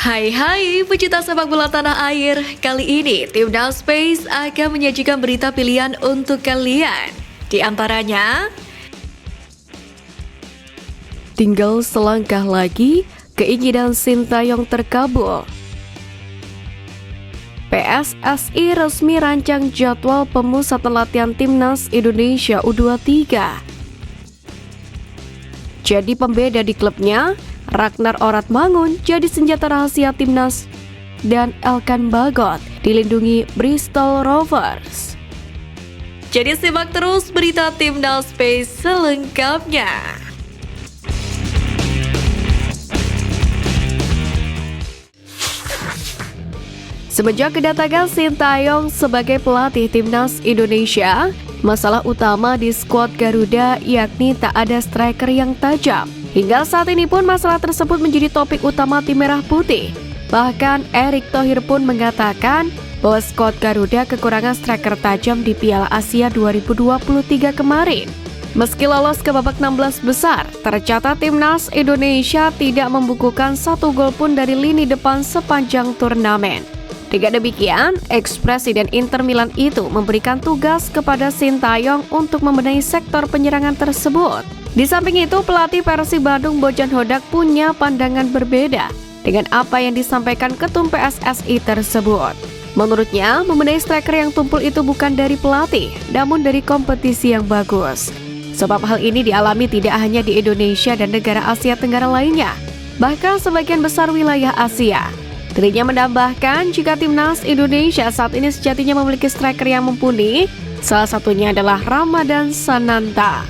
Hai pecinta sepak bola tanah air. Kali ini Timnas Space akan menyajikan berita pilihan untuk kalian. Di antaranya, tinggal selangkah lagi, keinginan Sintayong terkabul. PSSI resmi rancang jadwal pemusatan latihan Timnas Indonesia U23. Jadi pembeda di klubnya, Ragnar Oratmangun jadi senjata rahasia Timnas dan Elkan Bagot dilindungi Bristol Rovers. Jadi simak terus berita Timnas Space selengkapnya. Semenjak kedatangan Sintayong sebagai pelatih Timnas Indonesia, masalah utama di skuad Garuda yakni tak ada striker yang tajam. Hingga saat ini pun masalah tersebut menjadi topik utama tim Merah Putih. Bahkan Erick Thohir pun mengatakan bahwa skuad Garuda kekurangan striker tajam di Piala Asia 2023 kemarin. Meski lolos ke babak 16 besar, tercatat Timnas Indonesia tidak membukukan satu gol pun dari lini depan sepanjang turnamen. Dengan demikian, eks-presiden Inter Milan itu memberikan tugas kepada Sintayong untuk membenahi sektor penyerangan tersebut. Di samping itu, pelatih Persib Bandung Bojan Hodak punya pandangan berbeda dengan apa yang disampaikan Ketum PSSI tersebut. Menurutnya, membenahi striker yang tumpul itu bukan dari pelatih, namun dari kompetisi yang bagus. Sebab hal ini dialami tidak hanya di Indonesia dan negara Asia Tenggara lainnya, bahkan sebagian besar wilayah Asia. Dirinya menambahkan jika Timnas Indonesia saat ini sejatinya memiliki striker yang mumpuni, salah satunya adalah Ramadan Sananta.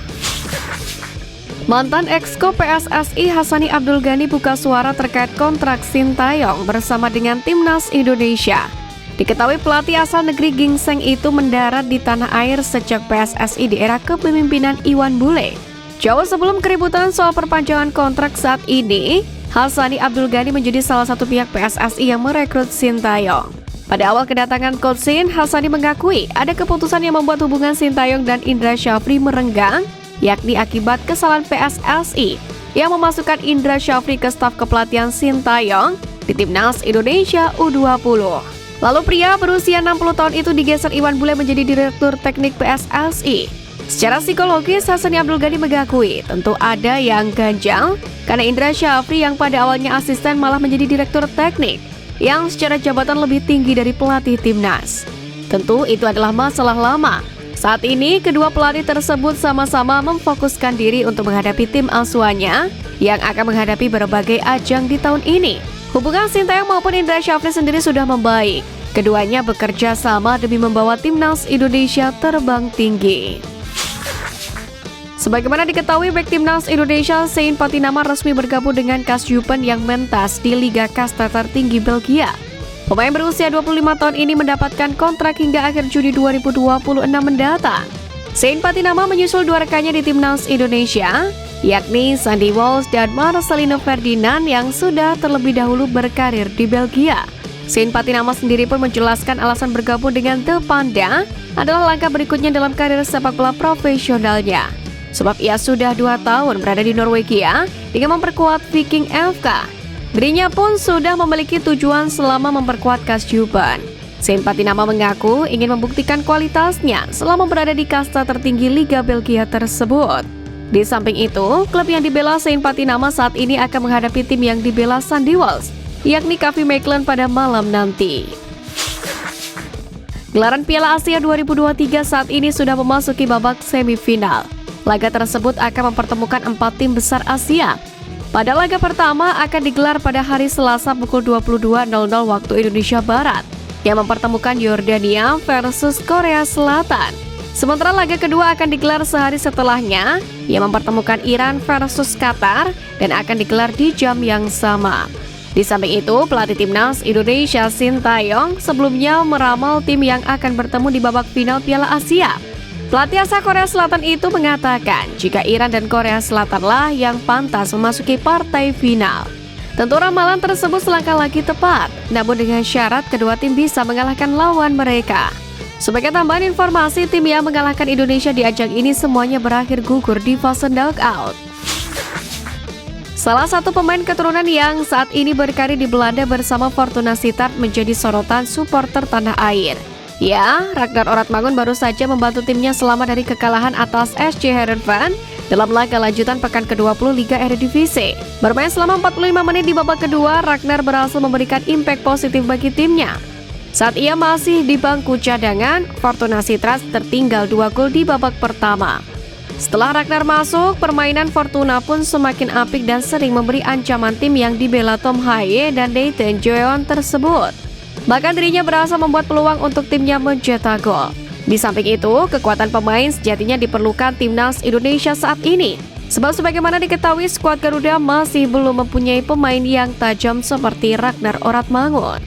Mantan exco PSSI Hassani Abdul Ghani buka suara terkait kontrak Sintayong bersama dengan Timnas Indonesia. Diketahui pelatih asal negeri Gingseng itu mendarat di tanah air sejak PSSI di era kepemimpinan Iwan Bule. Jauh sebelum keributan soal perpanjangan kontrak saat ini, Hassani Abdul Ghani menjadi salah satu pihak PSSI yang merekrut Sintayong. Pada awal kedatangan Coach Sin, Hassani mengakui ada keputusan yang membuat hubungan Sintayong dan Indra Syafri merenggang, yakni akibat kesalahan PSSI yang memasukkan Indra Syafri ke staf kepelatihan Sintayong di Timnas Indonesia U20. Lalu pria berusia 60 tahun itu digeser Iwan Bule menjadi direktur teknik PSSI. Secara psikologis, Hassani Abdul Ghani mengakui tentu ada yang ganjal karena Indra Syafri yang pada awalnya asisten malah menjadi direktur teknik yang secara jabatan lebih tinggi dari pelatih Timnas. Tentu itu adalah masalah lama. Saat ini, kedua pelatih tersebut sama-sama memfokuskan diri untuk menghadapi tim asuhannya yang akan menghadapi berbagai ajang di tahun ini. Hubungan Sintayong maupun Indra Syafri sendiri sudah membaik. Keduanya bekerja sama demi membawa Timnas Indonesia terbang tinggi. Sebagaimana diketahui, bek Timnas Indonesia Sein Patinama resmi bergabung dengan Kasjupen yang mentas di Liga Kasta tertinggi Belgia. Pemain berusia 25 tahun ini mendapatkan kontrak hingga akhir Juni 2026 mendatang. Sein Patinama menyusul dua rekannya di Timnas Indonesia, yakni Sandy Walsh dan Marcelino Ferdinand yang sudah terlebih dahulu berkarir di Belgia. Sein Patinama sendiri pun menjelaskan alasan bergabung dengan The Panda adalah langkah berikutnya dalam karir sepak bola profesionalnya. Sebab ia sudah 2 tahun berada di Norwegia dengan memperkuat Viking FK. Dirinya pun sudah memiliki tujuan selama memperkuat Kasjupen. Sein Patinama mengaku ingin membuktikan kualitasnya selama berada di kasta tertinggi Liga Belgia tersebut. Di samping itu, klub yang dibela Sein Patinama saat ini akan menghadapi tim yang dibela Sandy Walsh, yakni KV Mechelen pada malam nanti. Gelaran Piala Asia 2023 saat ini sudah memasuki babak semifinal. Laga tersebut akan mempertemukan 4 tim besar Asia. Pada laga pertama akan digelar pada hari Selasa pukul 22.00 waktu Indonesia Barat, yang mempertemukan Yordania versus Korea Selatan. Sementara laga kedua akan digelar sehari setelahnya, yang mempertemukan Iran versus Qatar dan akan digelar di jam yang sama. Di samping itu, pelatih Timnas Indonesia Sintayong sebelumnya meramal tim yang akan bertemu di babak final Piala Asia. Pelatih asal Korea Selatan itu mengatakan jika Iran dan Korea Selatan yang pantas memasuki partai final. Tentu ramalan tersebut selangkah lagi tepat, namun dengan syarat kedua tim bisa mengalahkan lawan mereka. Sebagai tambahan informasi, tim yang mengalahkan Indonesia di ajang ini semuanya berakhir gugur di fase knockout. Salah satu pemain keturunan yang saat ini berkarir di Belanda bersama Fortuna Sittard menjadi sorotan supporter tanah air. Ya, Ragnar Oratmangun baru saja membantu timnya selamat dari kekalahan atas SC Heerenveen dalam laga lanjutan pekan ke-20 Liga Eredivisie. Bermain selama 45 menit di babak kedua, Ragnar berhasil memberikan impact positif bagi timnya. Saat ia masih di bangku cadangan, Fortuna Sittard tertinggal 2 gol di babak pertama. Setelah Ragnar masuk, permainan Fortuna pun semakin apik dan sering memberi ancaman tim yang dibela Tom Haye dan Nathan Joeon tersebut. Bahkan dirinya berhasil membuat peluang untuk timnya mencetak gol. Di samping itu, kekuatan pemain sejatinya diperlukan timnas Indonesia saat ini. Sebab sebagaimana diketahui, skuad Garuda masih belum mempunyai pemain yang tajam seperti Ragnar Oratmangun.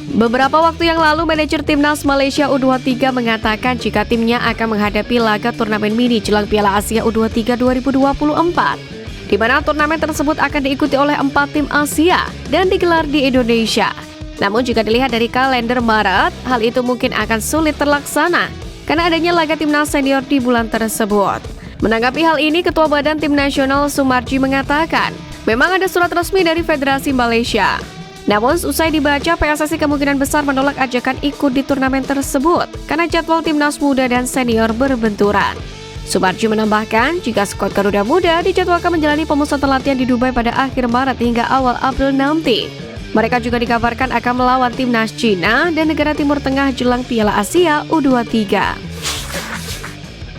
Beberapa waktu yang lalu, manajer timnas Malaysia U23 mengatakan jika timnya akan menghadapi laga turnamen mini jelang Piala Asia U23 2024, di mana turnamen tersebut akan diikuti oleh 4 tim Asia dan digelar di Indonesia. Namun jika dilihat dari kalender Maret, hal itu mungkin akan sulit terlaksana karena adanya laga timnas senior di bulan tersebut. Menanggapi hal ini, Ketua Badan Tim Nasional Sumarji mengatakan, memang ada surat resmi dari Federasi Malaysia. Namun usai dibaca, PSSI kemungkinan besar menolak ajakan ikut di turnamen tersebut karena jadwal timnas muda dan senior berbenturan. Sumarji menambahkan, jika skuad Garuda Muda dijadwalkan menjalani pemusatan latihan di Dubai pada akhir Maret hingga awal April nanti. Mereka juga dikabarkan akan melawan timnas Cina dan negara Timur Tengah jelang Piala Asia U23.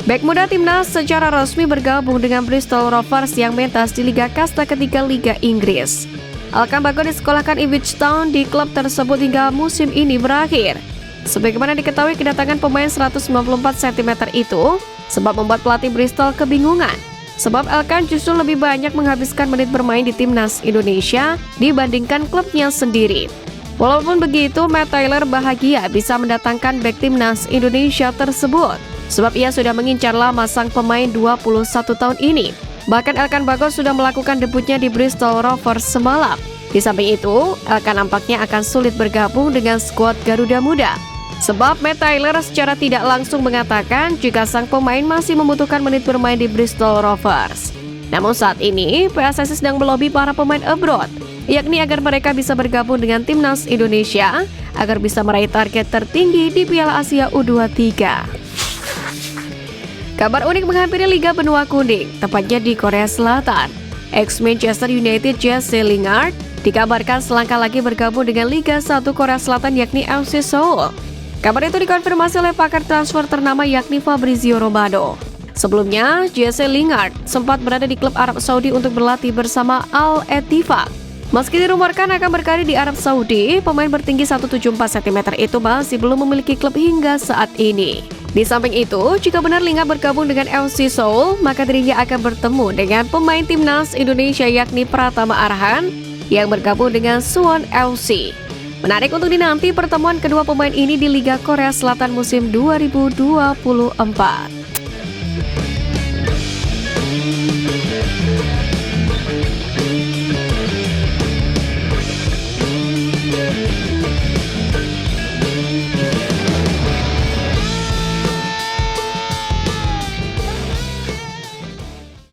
Bek muda timnas secara resmi bergabung dengan Bristol Rovers yang mentas di Liga Kasta ketiga Liga Inggris. Alkan Bago disekolahkan Ipswich Town di klub tersebut hingga musim ini berakhir. Sebagaimana diketahui, kedatangan pemain 194 cm itu sebab membuat pelatih Bristol kebingungan. Sebab Alkan justru lebih banyak menghabiskan menit bermain di timnas Indonesia dibandingkan klubnya sendiri. Walaupun begitu, Matt Taylor bahagia bisa mendatangkan bek timnas Indonesia tersebut, sebab ia sudah mengincar lama sang pemain 21 tahun ini. Bahkan Alkan Bagot sudah melakukan debutnya di Bristol Rovers semalam. Di samping itu, Alkan nampaknya akan sulit bergabung dengan skuad Garuda Muda. Sebab Matt Taylor secara tidak langsung mengatakan jika sang pemain masih membutuhkan menit bermain di Bristol Rovers. Namun saat ini, PSSI sedang melobi para pemain abroad, yakni agar mereka bisa bergabung dengan timnas Indonesia agar bisa meraih target tertinggi di Piala Asia U23. Kabar unik menghampiri Liga Benua Kuning, tepatnya di Korea Selatan. Ex-Manchester United Jesse Lingard dikabarkan selangkah lagi bergabung dengan Liga 1 Korea Selatan yakni FC Seoul. Kabar itu dikonfirmasi oleh pakar transfer ternama yakni Fabrizio Romano. Sebelumnya, Jesse Lingard sempat berada di klub Arab Saudi untuk berlatih bersama Al-Ettifaq. Meski dirumorkan akan berkarir di Arab Saudi, pemain bertinggi 174 cm itu masih belum memiliki klub hingga saat ini. Di samping itu, jika benar Lingard bergabung dengan FC Seoul, maka dirinya akan bertemu dengan pemain timnas Indonesia yakni Pratama Arhan yang bergabung dengan Suwon FC. Menarik untuk dinanti pertemuan kedua pemain ini di Liga Korea Selatan musim 2024.